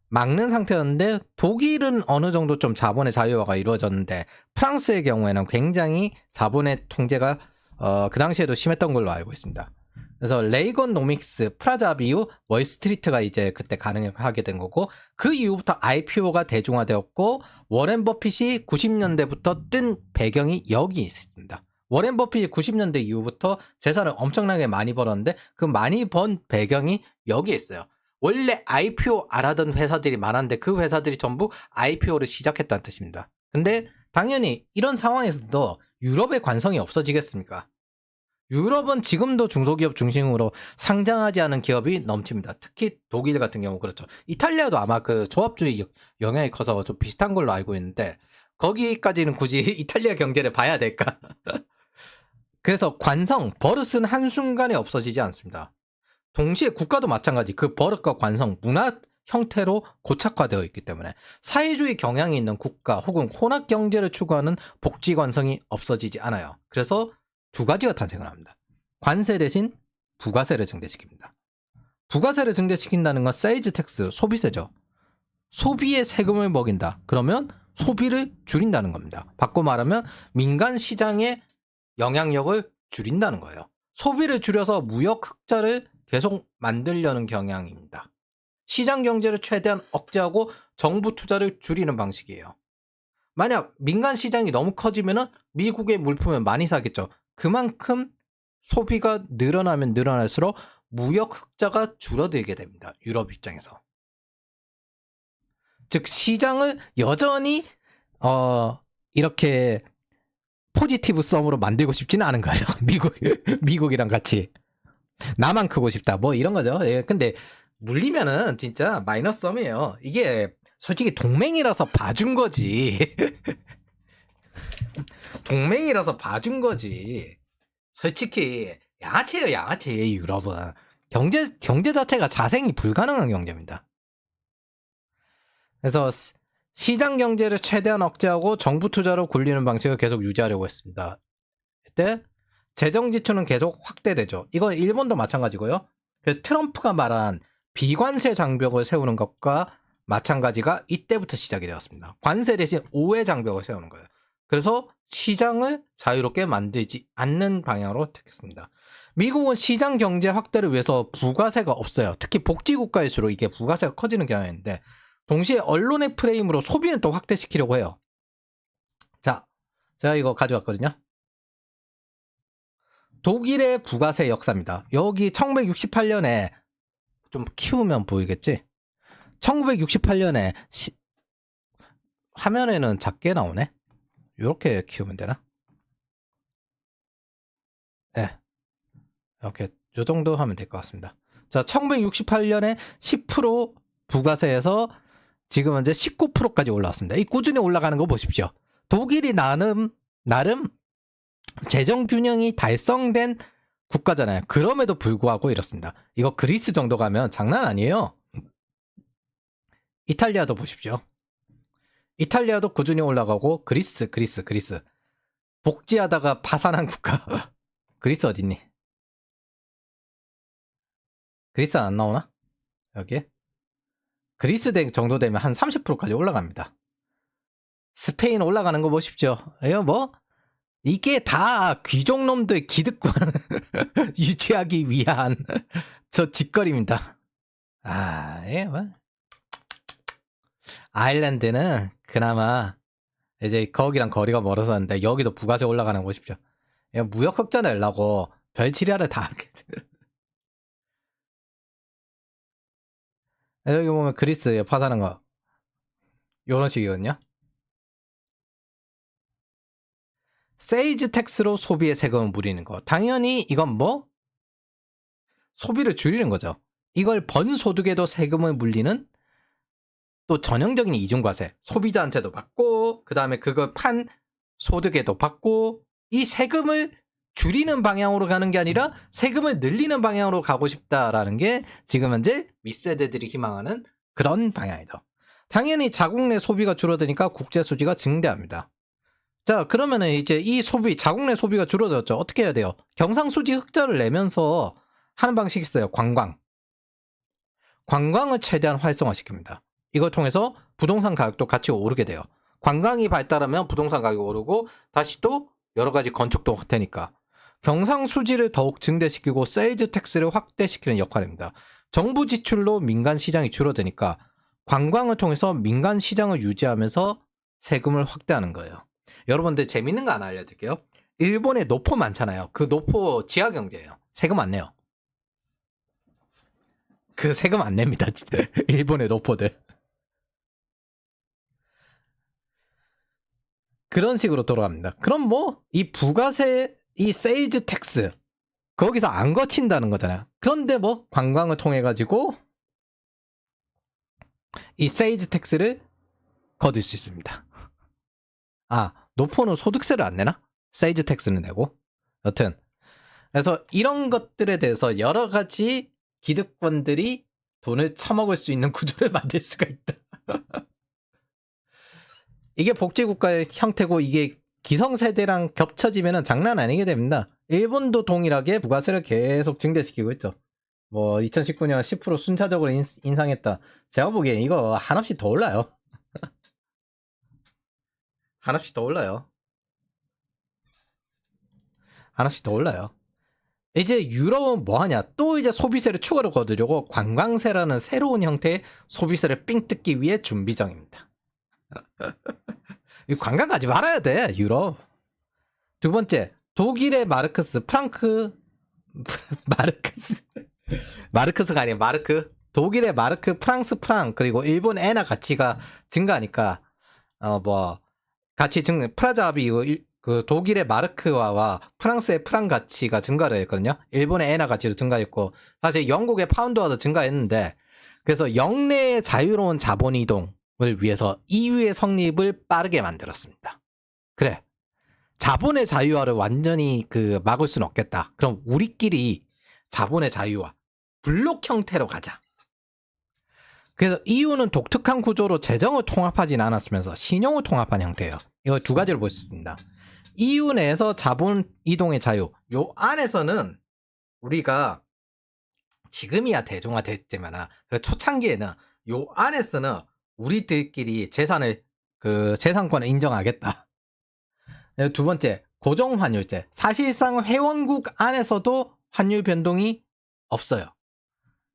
막는 상태였는데, 독일은 어느 정도 좀 자본의 자유화가 이루어졌는데 프랑스의 경우에는 굉장히 자본의 통제가 그 당시에도 심했던 걸로 알고 있습니다. 그래서 레이건노믹스 프라자 합의 이후 월스트리트가 이제 그때 가능하게 된 거고, 그 이후부터 IPO가 대중화되었고 워렌 버핏이 90년대부터 뜬 배경이 여기 있습니다. 워렌 버핏이 90년대 이후부터 재산을 엄청나게 많이 벌었는데 그 많이 번 배경이 여기에 있어요. 원래 IPO 안 하던 회사들이 많았는데 그 회사들이 전부 IPO를 시작했다는 뜻입니다. 근데 당연히 이런 상황에서도 유럽의 관성이 없어지겠습니까? 유럽은 지금도 중소기업 중심으로 상장하지 않은 기업이 넘칩니다. 특히 독일 같은 경우 그렇죠. 이탈리아도 아마 그 조합주의 영향이 커서 좀 비슷한 걸로 알고 있는데 거기까지는 굳이 이탈리아 경제를 봐야 될까? 그래서 관성, 버릇은 한순간에 없어지지 않습니다. 동시에 국가도 마찬가지 그 버릇과 관성, 문화 형태로 고착화되어 있기 때문에 사회주의 경향이 있는 국가 혹은 혼합 경제를 추구하는 복지 관성이 없어지지 않아요. 그래서 두 가지가 탄생을 합니다. 관세 대신 부가세를 증대시킵니다. 부가세를 증대시킨다는 건 세일즈 텍스, 소비세죠. 소비에 세금을 먹인다. 그러면 소비를 줄인다는 겁니다. 바꿔 말하면 민간 시장의 영향력을 줄인다는 거예요. 소비를 줄여서 무역 흑자를 계속 만들려는 경향입니다. 시장 경제를 최대한 억제하고 정부 투자를 줄이는 방식이에요. 만약 민간 시장이 너무 커지면 미국의 물품을 많이 사겠죠. 그만큼 소비가 늘어나면 늘어날수록 무역 흑자가 줄어들게 됩니다. 유럽 입장에서. 즉 시장을 여전히 이렇게 포지티브 썸으로 만들고 싶지는 않은 거예요. 미국이랑 같이. 나만 크고 싶다. 뭐 이런 거죠. 예, 근데 물리면은 진짜 마이너스 썸이에요. 이게 솔직히 동맹이라서 봐준 거지. 동맹이라서 봐준 거지. 솔직히 양아치예요, 양아치. 유럽은 경제 자체가 자생이 불가능한 경제입니다. 그래서 시장 경제를 최대한 억제하고 정부 투자로 굴리는 방식을 계속 유지하려고 했습니다. 이때 재정 지출은 계속 확대되죠. 이건 일본도 마찬가지고요. 그래서 트럼프가 말한 비관세 장벽을 세우는 것과 마찬가지가 이때부터 시작이 되었습니다. 관세 대신 우회 장벽을 세우는 거예요. 그래서 시장을 자유롭게 만들지 않는 방향으로 택했습니다. 미국은 시장 경제 확대를 위해서 부가세가 없어요. 특히 복지국가일수록 이게 부가세가 커지는 경향이 있는데, 동시에 언론의 프레임으로 소비는 또 확대시키려고 해요. 자, 제가 이거 가져왔거든요. 독일의 부가세 역사입니다. 여기 1968년에 좀 키우면 보이겠지? 1968년에 화면에는 작게 나오네? 이렇게 키우면 되나? 네. 이렇게 요 정도 하면 될 것 같습니다. 자, 1968년에 10% 부가세에서 지금 현재 19%까지 올라왔습니다. 이 꾸준히 올라가는 거 보십시오. 독일이 나름 재정 균형이 달성된 국가잖아요. 그럼에도 불구하고 이렇습니다. 이거 그리스 정도 가면 장난 아니에요. 이탈리아도 보십시오. 이탈리아도 꾸준히 올라가고, 그리스. 복지하다가 파산한 국가. 그리스 어딨니? 그리스 안 나오나? 여기에? 그리스 정도 되면 한 30%까지 올라갑니다. 스페인 올라가는 거 보십시오. 이거 뭐? 이게 다 귀족놈들 기득권 유지하기 위한 저 짓거리입니다. 예, 뭐. 아일랜드는 그나마 이제 거기랑 거리가 멀어서 하는데 여기도 부가세 올라가는 거 보십시오. 무역 흑자 내려고 별치리하를 다 하게. 여기 보면 그리스 파산한 거 요런 식이거든요. 세일즈 텍스로 소비의 세금을 물리는 거. 당연히 이건 뭐? 소비를 줄이는 거죠. 이걸 번 소득에도 세금을 물리는 또 전형적인 이중과세. 소비자한테도 받고 그 다음에 그걸 판 소득에도 받고 이 세금을 줄이는 방향으로 가는 게 아니라 세금을 늘리는 방향으로 가고 싶다라는 게 지금 현재 윗세대들이 희망하는 그런 방향이죠. 당연히 자국 내 소비가 줄어드니까 국제 수지가 증대합니다. 자, 그러면은 이제 이 소비, 자국 내 소비가 줄어들었죠. 어떻게 해야 돼요? 경상수지 흑자를 내면서 하는 방식이 있어요. 관광. 관광을 최대한 활성화시킵니다. 이걸 통해서 부동산 가격도 같이 오르게 돼요. 관광이 발달하면 부동산 가격이 오르고 다시 또 여러 가지 건축도 되니까. 경상수지를 더욱 증대시키고 세일즈 텍스를 확대시키는 역할입니다. 정부 지출로 민간 시장이 줄어드니까 관광을 통해서 민간 시장을 유지하면서 세금을 확대하는 거예요. 여러분들 재밌는 거 하나 알려드릴게요. 일본에 노포 많잖아요. 그 노포 지하경제예요. 세금 안 내요. 그 세금 안 냅니다. 진짜. 일본의 노포들. 그런 식으로 돌아갑니다. 그럼 뭐 이 부가세, 이 세일즈 텍스 거기서 안 거친다는 거잖아요. 그런데 뭐 관광을 통해 가지고 이 세일즈 텍스를 거둘 수 있습니다. 아, 노포는 소득세를 안 내나? 세일즈 텍스는 내고. 여튼 그래서 이런 것들에 대해서 여러 가지 기득권들이 돈을 처먹을 수 있는 구조를 만들 수가 있다. 이게 복지국가의 형태고 이게 기성세대랑 겹쳐지면 장난 아니게 됩니다. 일본도 동일하게 부가세를 계속 증대시키고 있죠. 뭐 2019년 10% 순차적으로 인상했다. 제가 보기엔 이거 한없이 더 올라요. 한없이 더 올라요. 한없이 더 올라요. 이제 유럽은 뭐 하냐? 또 이제 소비세를 추가로 거두려고 관광세라는 새로운 형태의 소비세를 삥 뜯기 위해 준비 중입니다. 관광 가지 말아야 돼, 유럽. 두 번째, 독일의 마르크스, 마르크스가 아니라 마르크. 독일의 마르크, 프랑스 프랑, 그리고 일본 엔화 가치가 증가하니까, 가치 프라자비, 그 독일의 마르크화와 프랑스의 프랑 가치가 증가를 했거든요. 일본의 엔화 가치도 증가했고, 사실 영국의 파운드화도 증가했는데, 그래서 영내의 자유로운 자본 이동을 위해서 EU의 성립을 빠르게 만들었습니다. 그래. 자본의 자유화를 완전히 막을 수는 없겠다. 그럼 우리끼리 자본의 자유화, 블록 형태로 가자. 그래서 EU는 독특한 구조로 재정을 통합하진 않았으면서 신용을 통합한 형태예요. 이거 두 가지로 볼 수 있습니다. EU 내에서 자본 이동의 자유, 요 안에서는 우리가 지금이야 대중화됐지만 초창기에는 요 안에서는 우리들끼리 재산권을 인정하겠다. 두 번째, 고정환율제. 사실상 회원국 안에서도 환율 변동이 없어요.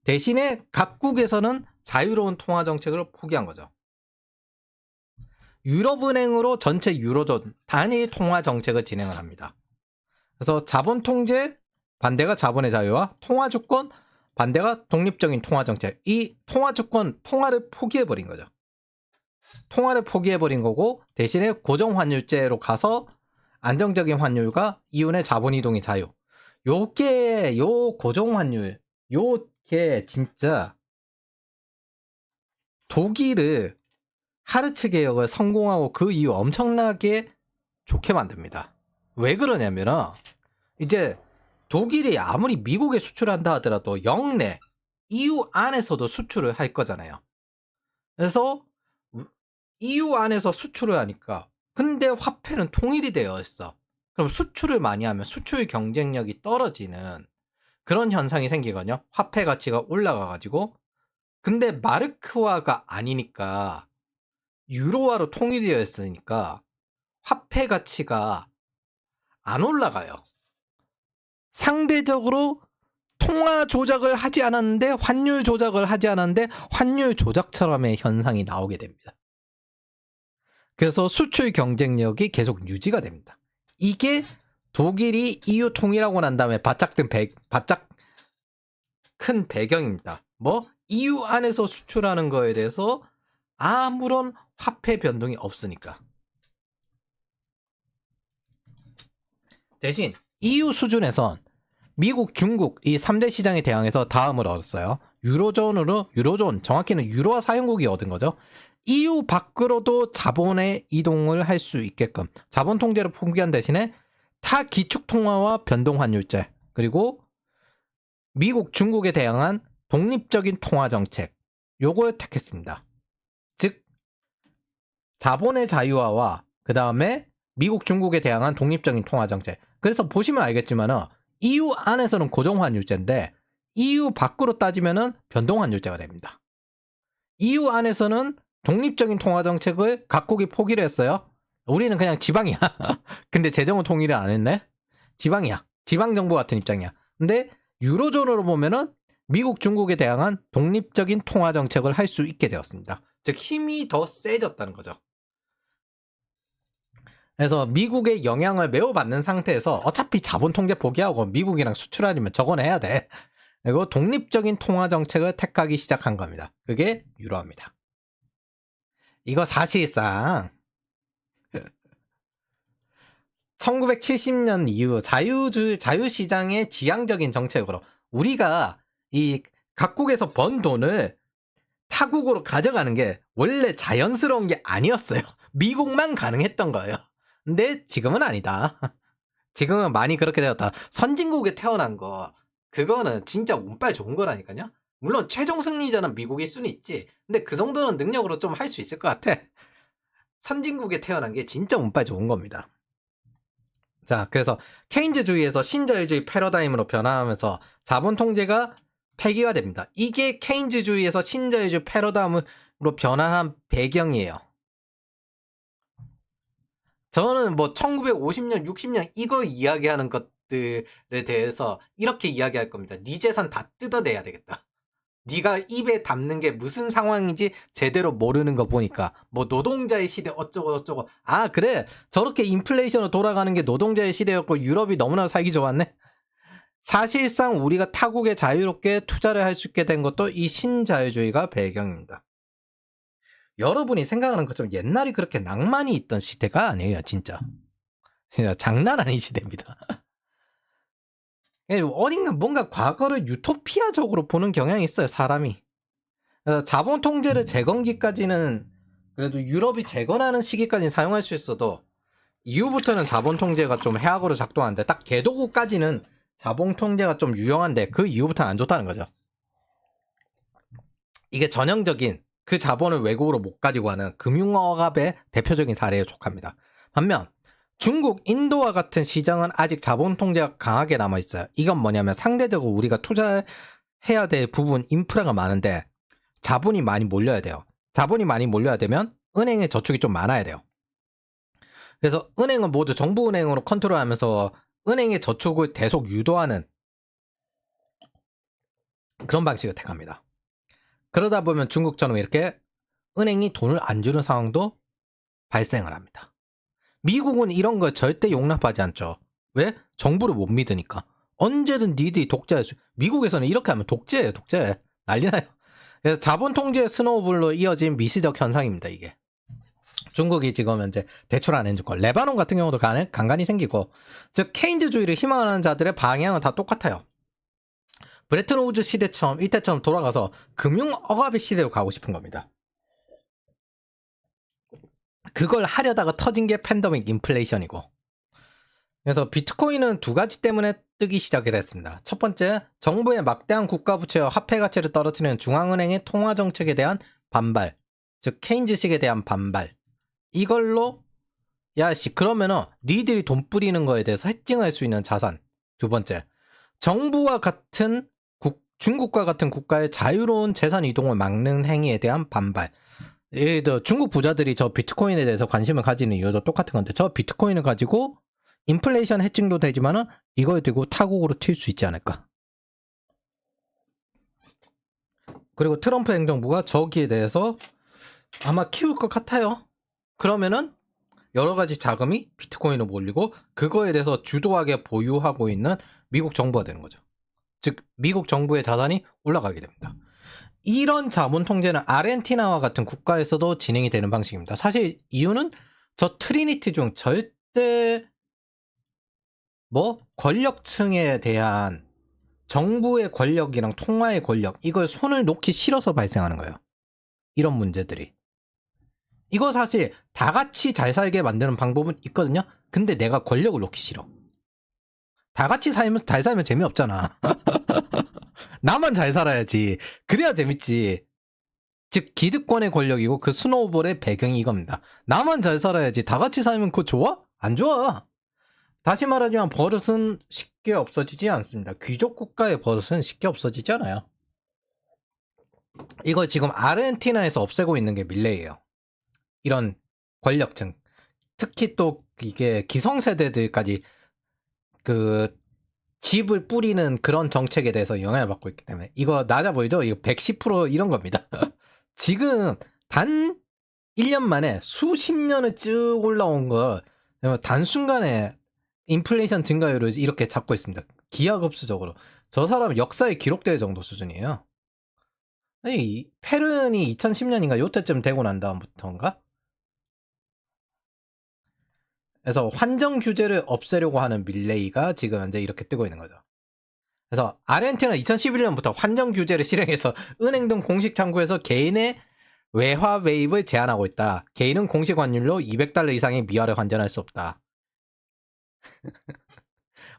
대신에 각국에서는 자유로운 통화 정책을 포기한 거죠. 유럽은행으로 전체 유로존 단일 통화 정책을 진행을 합니다. 그래서 자본 통제 반대가 자본의 자유와 통화 주권 반대가 독립적인 통화 정책. 이 통화 주권 통화를 포기해 버린 거죠. 통화를 포기해 버린 거고 대신에 고정 환율제로 가서 안정적인 환율과 이윤의 자본 이동의 자유. 요게 요 고정 환율 요게 진짜 독일을 하르츠 개혁을 성공하고 그 이후 엄청나게 좋게 만듭니다. 왜 그러냐면은 이제 독일이 아무리 미국에 수출한다 하더라도 영내 EU 안에서도 수출을 할 거잖아요. 그래서 EU 안에서 수출을 하니까 근데 화폐는 통일이 되어 있어. 그럼 수출을 많이 하면 수출 경쟁력이 떨어지는 그런 현상이 생기거든요. 화폐 가치가 올라가가지고 근데 마르크화가 아니니까 유로화로 통일되어 있으니까 화폐 가치가 안 올라가요. 상대적으로 통화 조작을 하지 않았는데 환율 조작을 하지 않았는데 환율 조작처럼의 현상이 나오게 됩니다. 그래서 수출 경쟁력이 계속 유지가 됩니다. 이게 독일이 EU 통일하고 난 다음에 바짝 큰 배경입니다. 뭐 EU 안에서 수출하는 거에 대해서 아무런 화폐 변동이 없으니까. 대신 EU 수준에선 미국, 중국 이 3대 시장에 대항해서 다음을 얻었어요. 유로존, 정확히는 유로화 사용국이 얻은 거죠. EU 밖으로도 자본의 이동을 할 수 있게끔 자본 통제를 포기한 대신에 타 기축 통화와 변동 환율제, 그리고 미국, 중국에 대항한 독립적인 통화 정책, 요걸 택했습니다. 즉 자본의 자유화와 그 다음에 미국, 중국에 대항한 독립적인 통화 정책. 그래서 보시면 알겠지만은 EU 안에서는 고정 환율제인데 EU 밖으로 따지면은 변동 환율제가 됩니다. EU 안에서는 독립적인 통화 정책을 각국이 포기를 했어요. 우리는 그냥 지방이야. 근데 재정은 통일을 안 했네. 지방이야. 지방 정부 같은 입장이야. 근데 유로존으로 보면은 미국, 중국에 대항한 독립적인 통화 정책을 할 수 있게 되었습니다. 즉 힘이 더 세졌다는 거죠. 그래서 미국의 영향을 매우 받는 상태에서 어차피 자본 통제 포기하고 미국이랑 수출하려면 저건 해야 돼. 그리고 독립적인 통화 정책을 택하기 시작한 겁니다. 그게 유로화입니다. 이거 사실상 1970년 이후 자유시장의 지향적인 정책으로 우리가 이 각국에서 번 돈을 타국으로 가져가는 게 원래 자연스러운 게 아니었어요. 미국만 가능했던 거예요. 근데 지금은 아니다. 지금은 많이 그렇게 되었다. 선진국에 태어난 거 그거는 진짜 운빨 좋은 거라니까요. 물론 최종 승리자는 미국일 수는 있지. 근데 그 정도는 능력으로 좀 할 수 있을 것 같아. 선진국에 태어난 게 진짜 운빨 좋은 겁니다. 자, 그래서 케인즈주의에서 신자유주의 패러다임으로 변화하면서 자본 통제가 폐기화됩니다. 이게 케인즈주의에서 신자유주의 패러다임으로 변화한 배경이에요. 저는 뭐 1950년, 60년 이거 이야기하는 것들에 대해서 이렇게 이야기할 겁니다. 네 재산 다 뜯어내야 되겠다. 네가 입에 담는 게 무슨 상황인지 제대로 모르는 거 보니까 뭐 노동자의 시대 어쩌고 저쩌고. 아 그래, 저렇게 인플레이션으로 돌아가는 게 노동자의 시대였고 유럽이 너무나 살기 좋았네. 사실상 우리가 타국에 자유롭게 투자를 할 수 있게 된 것도 이 신자유주의가 배경입니다. 여러분이 생각하는 것처럼 옛날이 그렇게 낭만이 있던 시대가 아니에요. 진짜 장난 아닌 시대입니다. 어딘가 뭔가 과거를 유토피아적으로 보는 경향이 있어요, 사람이. 그래서 자본 통제를 재건기까지는 그래도 유럽이 재건하는 시기까지는 사용할 수 있어도 이후부터는 자본 통제가 좀 해악으로 작동하는데 딱 개도국까지는 자본 통제가 좀 유용한데 그 이후부터는 안 좋다는 거죠. 이게 전형적인 그 자본을 외국으로 못 가지고 가는 금융억압의 대표적인 사례에 속합니다. 반면 중국, 인도와 같은 시장은 아직 자본 통제가 강하게 남아있어요. 이건 뭐냐면 상대적으로 우리가 투자해야 될 부분 인프라가 많은데 자본이 많이 몰려야 돼요. 자본이 많이 몰려야 되면 은행에 저축이 좀 많아야 돼요. 그래서 은행은 모두 정부은행으로 컨트롤하면서 은행의 저축을 계속 유도하는 그런 방식을 택합니다. 그러다 보면 중국처럼 이렇게 은행이 돈을 안 주는 상황도 발생을 합니다. 미국은 이런 걸 절대 용납하지 않죠. 왜? 정부를 못 믿으니까. 언제든 니들이 독재할 수. 미국에서는 이렇게 하면 독재예요, 독재. 난리 나요. 그래서 자본 통제의 스노우볼로 이어진 미시적 현상입니다, 이게. 중국이 지금 현재 대출 안 해줄 거. 레바논 같은 경우도 간간히 생기고. 즉, 케인즈주의를 희망하는 자들의 방향은 다 똑같아요. 브레튼 우즈 시대처럼, 이때처럼 돌아가서 금융 억압의 시대로 가고 싶은 겁니다. 그걸 하려다가 터진 게 팬데믹 인플레이션이고. 그래서 비트코인은 두 가지 때문에 뜨기 시작이 됐습니다. 첫 번째, 정부의 막대한 국가부채와 화폐 가치를 떨어뜨리는 중앙은행의 통화정책에 대한 반발. 즉 케인즈식에 대한 반발. 이걸로 야씨 그러면은 니들이 돈 뿌리는 거에 대해서 해칭할 수 있는 자산. 두 번째, 정부와 같은 중국과 같은 국가의 자유로운 재산 이동을 막는 행위에 대한 반발. 예를 들어 중국 부자들이 저 비트코인에 대해서 관심을 가지는 이유도 똑같은 건데 저 비트코인을 가지고 인플레이션 해칭도 되지만은 이걸 들고 타국으로 튈 수 있지 않을까. 그리고 트럼프 행정부가 저기에 대해서 아마 키울 것 같아요. 그러면은 여러 가지 자금이 비트코인으로 몰리고 그거에 대해서 주도하게 보유하고 있는 미국 정부가 되는 거죠. 즉 미국 정부의 자산이 올라가게 됩니다. 이런 자본 통제는 아르헨티나와 같은 국가에서도 진행이 되는 방식입니다. 사실 이유는 저 트리니티 중 절대 뭐 권력층에 대한 정부의 권력이랑 통화의 권력, 이걸 손을 놓기 싫어서 발생하는 거예요. 이런 문제들이. 이거 사실 다 같이 잘 살게 만드는 방법은 있거든요. 근데 내가 권력을 놓기 싫어. 다 같이 살면 잘 살면 재미없잖아. 나만 잘 살아야지. 그래야 재밌지. 즉 기득권의 권력이고 그 스노우볼의 배경이 이겁니다. 나만 잘 살아야지. 다 같이 살면 그거 좋아? 안 좋아. 다시 말하지만 버릇은 쉽게 없어지지 않습니다. 귀족 국가의 버릇은 쉽게 없어지지 않아요. 이거 지금 아르헨티나에서 없애고 있는 게 밀레이예요. 이런 권력층. 특히 또 이게 기성세대들까지 그 집을 뿌리는 그런 정책에 대해서 영향을 받고 있기 때문에 이거 낮아 보이죠? 이거 110% 이런 겁니다. 지금 단 1년 만에 수십 년을 쭉 올라온 걸 단순간에 인플레이션 증가율을 이렇게 잡고 있습니다. 기하급수적으로. 저 사람은 역사에 기록될 정도 수준이에요. 아니, 페른이 2010년인가 요때쯤 되고 난 다음부터인가? 그래서 환정 규제를 없애려고 하는 밀레이가 지금 현재 이렇게 뜨고 있는 거죠. 그래서 아르헨티나는 2011년부터 환정 규제를 실행해서 은행 등 공식 창구에서 개인의 외화 매입을 제한하고 있다. 개인은 공식 환율로 $200 이상의 미화를 환전할 수 없다.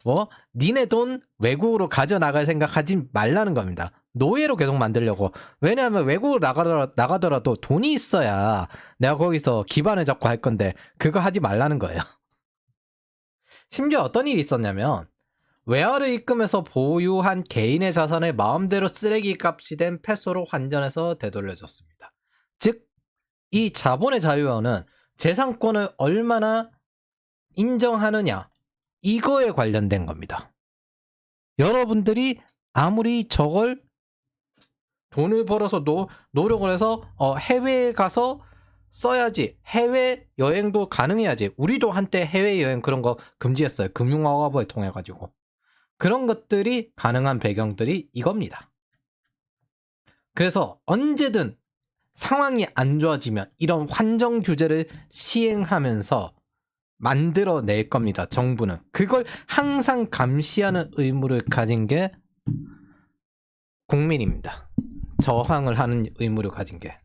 뭐 니네 돈 외국으로 가져나갈 생각하지 말라는 겁니다. 노예로 계속 만들려고. 왜냐하면 외국으로 나가더라도 돈이 있어야 내가 거기서 기반을 잡고 할 건데 그거 하지 말라는 거예요. 심지어 어떤 일이 있었냐면 외화를 입금해서 보유한 개인의 자산을 마음대로 쓰레기 값이 된 페소로 환전해서 되돌려줬습니다. 즉, 이 자본의 자유화는 재산권을 얼마나 인정하느냐, 이거에 관련된 겁니다. 여러분들이 아무리 저걸 돈을 벌어서 노력을 해서 해외에 가서 써야지, 해외 여행도 가능해야지. 우리도 한때 해외 여행 그런 거 금지했어요. 금융화법을 통해 가지고. 그런 것들이 가능한 배경들이 이겁니다. 그래서 언제든 상황이 안 좋아지면 이런 환정 규제를 시행하면서 만들어낼 겁니다. 정부는. 그걸 항상 감시하는 의무를 가진 게 국민입니다. 저항을 하는 의무를 가진 게.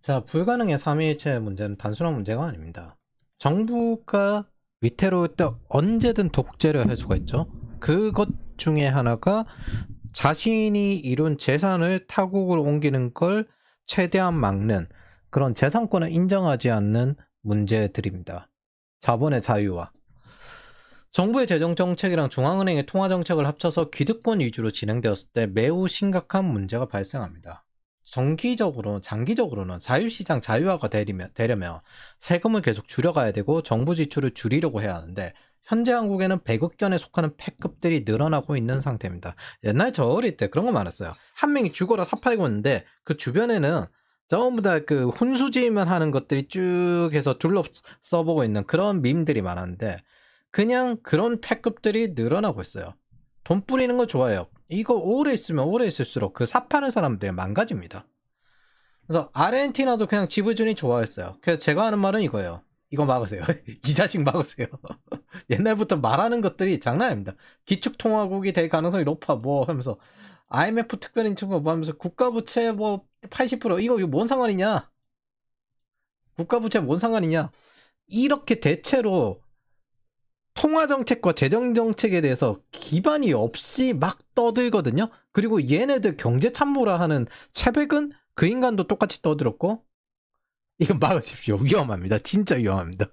자, 불가능의 3.1체 문제는 단순한 문제가 아닙니다. 정부가 위태로울 때 언제든 독재를 할 수가 있죠. 그것 중에 하나가 자신이 이룬 재산을 타국으로 옮기는 걸 최대한 막는 그런 재산권을 인정하지 않는 문제들입니다. 자본의 자유화. 정부의 재정정책이랑 중앙은행의 통화정책을 합쳐서 기득권 위주로 진행되었을 때 매우 심각한 문제가 발생합니다. 장기적으로는 자유시장 자유화가 되려면 세금을 계속 줄여가야 되고 정부 지출을 줄이려고 해야 하는데 현재 한국에는 배급견에 속하는 패급들이 늘어나고 있는 상태입니다. 옛날 저 어릴 때 그런 거 많았어요. 한 명이 죽어라 사팔고 있는데 그 주변에는 전부 다 그 훈수지만 하는 것들이 쭉 해서 둘러써보고 있는 그런 밈들이 많았는데 그냥 그런 패급들이 늘어나고 있어요. 돈 뿌리는 거 좋아해요. 이거 오래 있으면 오래 있을수록 그 삽하는 사람들 망가집니다. 그래서 아르헨티나도 그냥 지브준이 좋아했어요. 그래서 제가 하는 말은 이거예요. 이거 막으세요. 이 자식 막으세요. 옛날부터 말하는 것들이 장난 아닙니다. 기축통화국이 될 가능성이 높아 뭐 하면서 IMF 특별인증금 뭐 하면서 국가부채 뭐 80% 이거 뭔 상관이냐. 국가부채 뭔 상관이냐. 이렇게 대체로 통화정책과 재정정책에 대해서 기반이 없이 막 떠들거든요. 그리고 얘네들 경제참모라 하는 채백은 그 인간도 똑같이 떠들었고 이건 막으십시오. 위험합니다. 진짜 위험합니다.